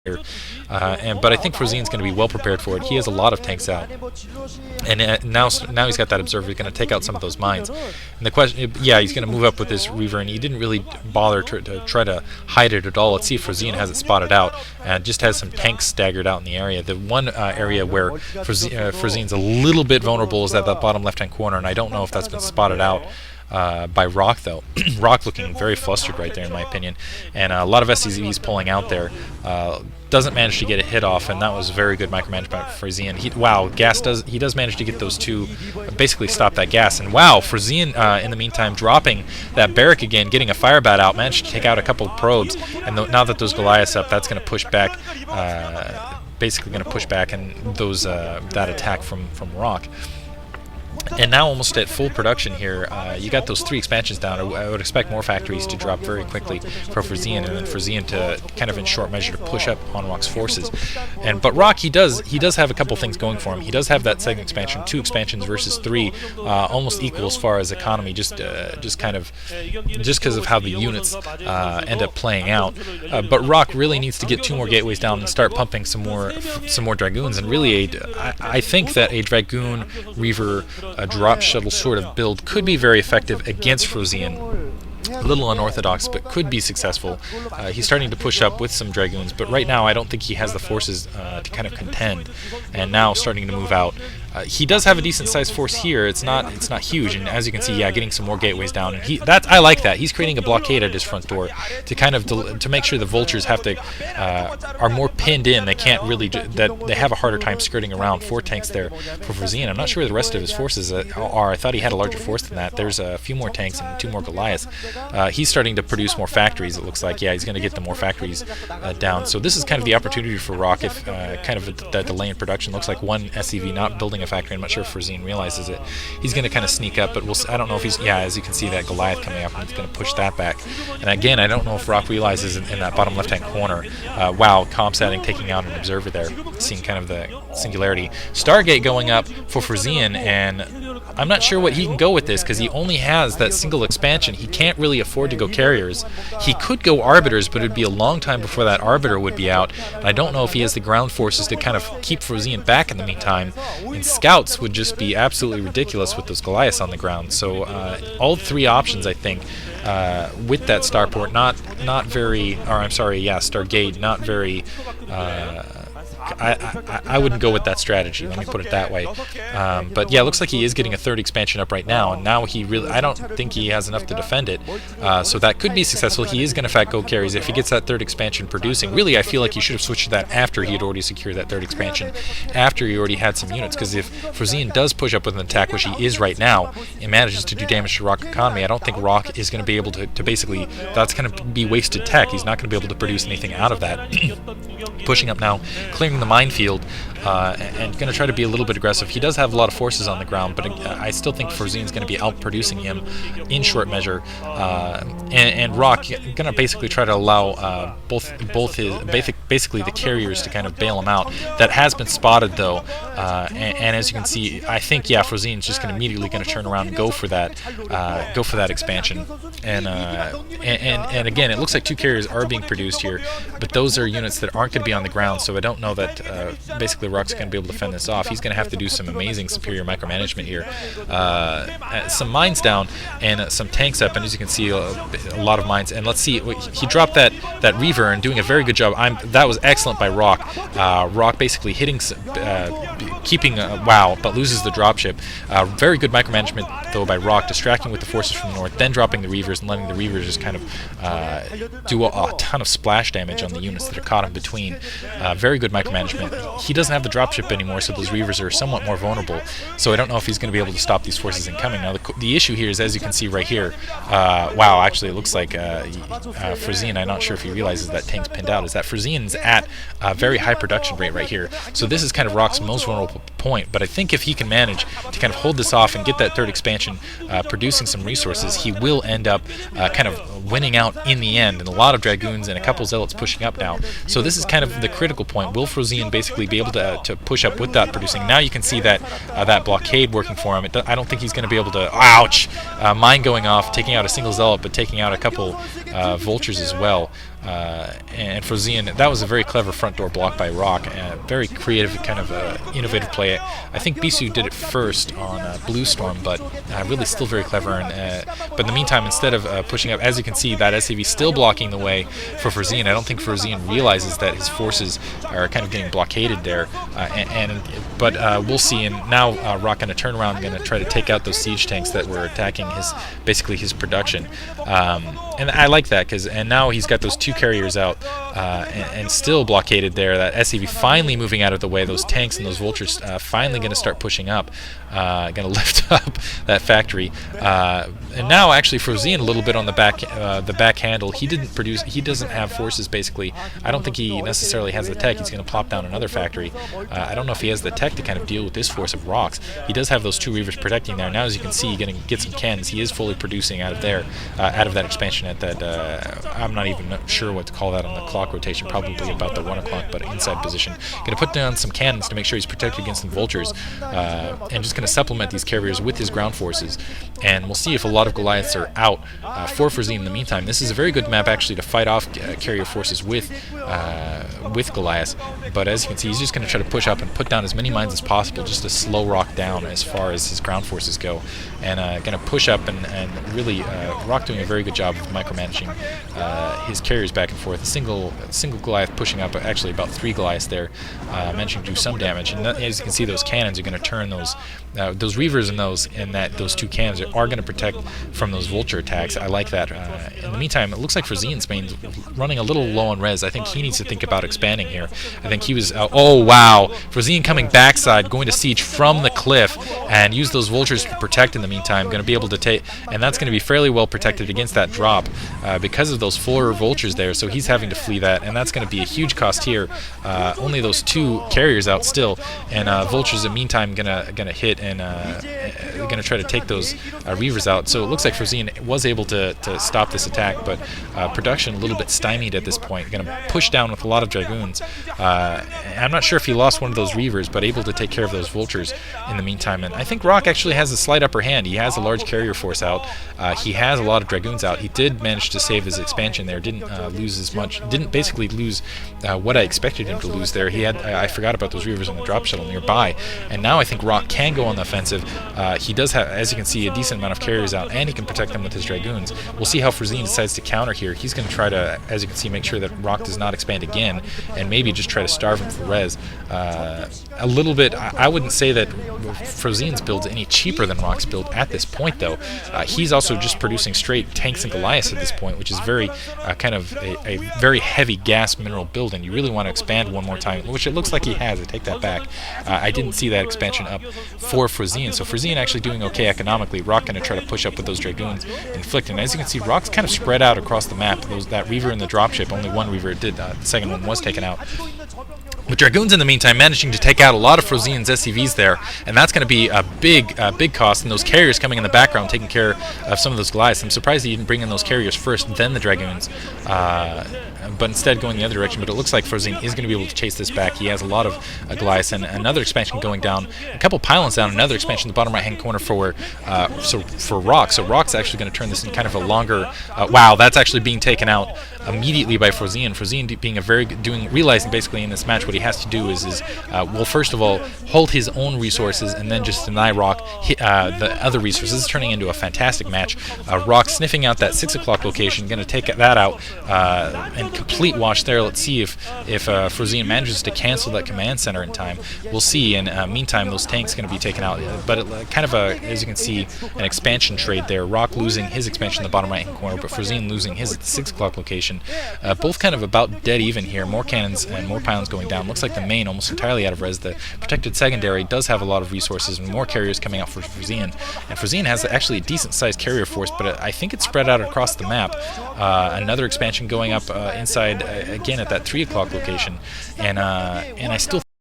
But I think Frozean's going to be well prepared for it. He has a lot of tanks out, and now he's got that observer. He's going to take out some of those mines. And the question, yeah, he's going to move up with this Reaver, and he didn't really bother to try to hide it at all. Let's see if Frozean has it spotted out, and just has some tanks staggered out in the area. The one area where Frozean's a little bit vulnerable is at that bottom left-hand corner, and I don't know if that's been spotted out by Rock, though. Rock looking very flustered right there, in my opinion, and a lot of SCVs pulling out there. Doesn't manage to get a hit off, and that was very good micromanagement by Frozean. Wow, he does manage to get those two, basically stop that gas. And wow, Frozean in the meantime dropping that barrack again, getting a fire bat out, managed to take out a couple of probes, and now that those Goliaths up, that's going to push back, basically going to push back and those that attack from Rock. And now almost at full production here, you got those 3 expansions down. I would expect more factories to drop very quickly for Frozean, and then Frozean to kind of in short measure to push up on Rock's forces. But Rock, he does have a couple things going for him. He does have that second expansion, 2 expansions versus 3, almost equal as far as economy, just because of how the units end up playing out. But Rock really needs to get 2 more gateways down and start pumping some more Dragoons. And really, I think that a Dragoon Reaver drop shuttle sort of build could be very effective against Frozean. A little unorthodox, but could be successful. He's starting to push up with some Dragoons, but right now I don't think he has the forces to kind of contend. And now starting to move out. He does have a decent sized force here. It's not huge, and as you can see, yeah, getting some more gateways down. And I like that. He's creating a blockade at his front door to kind of to make sure the vultures have to are more pinned in. They can't really that they have a harder time skirting around. 4 tanks there for Frozean. I'm not sure where the rest of his forces are. I thought he had a larger force than that. There's a few more tanks and 2 more Goliaths. He's starting to produce more factories. It looks like, yeah, he's going to get the more factories down. So this is kind of the opportunity for Rock if kind of the delay in production. Looks like 1 SCV not building a factory. I'm not sure if Frozean realizes it. He's going to kind of sneak up, but I don't know if he's, yeah, as you can see that Goliath coming up, and he's going to push that back. And again, I don't know if Rock realizes in that bottom left-hand corner, wow, Comsatting taking out an observer there, seeing kind of the singularity. Stargate going up for Frozean, and I'm not sure what he can go with this, because he only has that single expansion. He can't really afford to go carriers. He could go arbiters, but it would be a long time before that arbiter would be out. And I don't know if he has the ground forces to kind of keep Frozean back in the meantime. And scouts would just be absolutely ridiculous with those Goliaths on the ground. So all 3 options, I think, with that starport, not very, or I'm sorry, yeah, Stargate, not very. I wouldn't go with that strategy, let me put it that way. But yeah, it looks like he is getting a 3rd expansion up right now, and now I don't think he has enough to defend it. So that could be successful. He is going to fact go carries if he gets that 3rd expansion producing. Really, I feel like he should have switched to that after he had already secured that 3rd expansion, after he already had some units, because if Frozean does push up with an attack, which he is right now, and manages to do damage to Rock economy, I don't think Rock is going to be able to basically, that's going to be wasted tech. He's not going to be able to produce anything out of that. Pushing up now, clearing the minefield, and going to try to be a little bit aggressive. He does have a lot of forces on the ground, but I still think Frozean's going to be outproducing him in short measure. And Rock going to basically try to allow both his basically the carriers to kind of bail him out. That has been spotted though, and as you can see, I think, yeah, Frozean's just immediately going to turn around and go for that expansion. And again, it looks like 2 carriers are being produced here, but those are units that aren't going to be on the ground. So I don't know that basically Rock's going to be able to fend this off. He's going to have to do some amazing superior micromanagement here. Some mines down and some tanks up, and as you can see, a lot of mines. And let's see, he dropped that Reaver and doing a very good job. That was excellent by Rock. Rock basically hitting, keeping wow, but loses the dropship. Very good micromanagement though by Rock, distracting with the forces from the north, then dropping the Reavers and letting the Reavers just kind of do a ton of splash damage on the units that are caught in between. Very good micromanagement. He doesn't have the dropship anymore, so those Reavers are somewhat more vulnerable. So I don't know if he's going to be able to stop these forces incoming. Now the issue here is, as you can see right here, wow, actually it looks like Frozean, I'm not sure if he realizes that tank's pinned out, is that Frozean's at a very high production rate right here. So this is kind of Rock's most vulnerable point, but I think if he can manage to kind of hold this off and get that 3rd expansion producing some resources, he will end up kind of winning out in the end, and a lot of Dragoons and a couple Zealots pushing up now. So this is kind of the critical point. Will Frozean basically be able to push up with that producing? Now you can see that that blockade working for him. I don't think he's going to be able to, ouch, mine going off, taking out a single Zealot, but taking out a couple vultures as well. and Frozean, that was a very clever front door block by Rock. Very creative, kind of innovative play. I think Bisu did it first on Blue Storm, but really still very clever. And but in the meantime, instead of pushing up, as you can see, that SCV still blocking the way for Frozean. I don't think Frozean realizes that his forces are kind of getting blockaded there. But we'll see. And now Rock going to turn around, going to try to take out those siege tanks that were attacking basically his production. And I like that, and now he's got those 2 carriers out and still blockaded there. That SCV finally moving out of the way. Those tanks and those vultures finally going to start pushing up, going to lift up that factory. And now actually Frozean a little bit on the back handle. He doesn't have forces basically. I don't think he necessarily has the tech. He's going to plop down another factory. I don't know if he has the tech to kind of deal with this force of Rocks. He does have those 2 Reavers protecting there. Now as you can see, going to get some cannons. He is fully producing out of there, out of that expansion at that, I'm not even sure what to call that on the clock rotation, probably about the 1 o'clock, but inside position. Going to put down some cannons to make sure he's protected against some vultures, and just going to supplement these carriers with his ground forces. And we'll see if a lot of Goliaths are out for Frozean in the meantime. This is a very good map actually to fight off carrier forces with Goliaths, but as you can see, he's just going to try to push up and put down as many mines as possible, just to slow Rock down as far as his ground forces go, and going to push up and really Rock doing a very good job of micromanaging his carriers back and forth. A single Goliath pushing up, actually about 3 Goliaths there, managing to do some damage. And as you can see, those cannons are going to turn those Reavers and those 2 cannons are going to protect from those vulture attacks. I like that. In the meantime, it looks like Frozean's main running a little low on res. I think he needs to think about expanding here. I think he was oh wow, Frozean coming backside, going to siege from the cliff, and use those vultures to protect in the meantime. Going to be able to take, and that's going to be fairly well protected against that drop because of those 4 vultures there. So he's having to flee that, and that's going to be a huge cost here. Only those 2 carriers out still, and vultures in the meantime gonna hit and gonna try to take those Reavers out. So it looks like Frozean was able to stop this attack, but production a little bit stymied at this point. Going to push down with a lot of Dragoons. I'm not sure if he lost one of those Reavers, but able to take care of those vultures in the meantime. And I think Rock actually has a slight upper hand. He has a large carrier force out. He has a lot of Dragoons out. He did manage to save his expansion there. Didn't lose as much. Didn't basically lose what I expected him to lose there. He had I forgot about those Reavers on the drop shuttle nearby, and now I think Rock can go on the offensive. He does have, as you can see, a decent amount of carriers out, and he can protect them with his Dragoons. We'll see how Frozean decides to counter here. He's going to try to, as you can see, make sure that Rock does not expand again, and maybe just try to starve him for res. A little bit, I wouldn't say that Frozean's build is any cheaper than Rock's build at this point, though. He's also just producing straight tanks and Goliaths at this point, which is very kind of a very heavy gas mineral build, and you really want to expand one more time, which it looks like he has. I take that back. I didn't see that expansion up for Frozean, so Frozean actually doing okay economically. Rock going to try to push up with those Dragoons, inflict, and as you can see, Rock's kind of spread out across the map. That Reaver in the dropship, only 1 Reaver did, the second one was taken out. With Dragoons in the meantime managing to take out a lot of Frozean's SCVs there, and that's going to be a big cost, and those carriers coming in the background taking care of some of those Goliaths. I'm surprised he didn't bring in those carriers first, then the Dragoons, but instead going the other direction. But it looks like Frozean is going to be able to chase this back. He has a lot of Goliaths, and another expansion going down, a couple pylons down, another expansion in the bottom right-hand corner for Rock. So Rock's actually going to turn this in kind of a longer, wow, that's actually being taken out immediately by Frozean. Frozean being a very good, realizing basically in this match what he has to do is well, first of all, hold his own resources and then just deny Rock the other resources. This is turning into a fantastic match. Rock sniffing out that 6 o'clock location, going to take that out and complete wash there. Let's see if Frozean manages to cancel that command center in time. We'll see. And meantime, those tanks going to be taken out. But kind of as you can see, an expansion trade there. Rock losing his expansion in the bottom right-hand corner, but Frozean losing his at the 6 o'clock location. Both kind of about dead even here. More cannons and more pylons going down. Looks like the main almost entirely out of res. The protected secondary does have a lot of resources and more carriers coming out for Frozean. And Frozean has actually a decent-sized carrier force, but I think it's spread out across the map. Another expansion going up inside again at that 3 o'clock location. And I still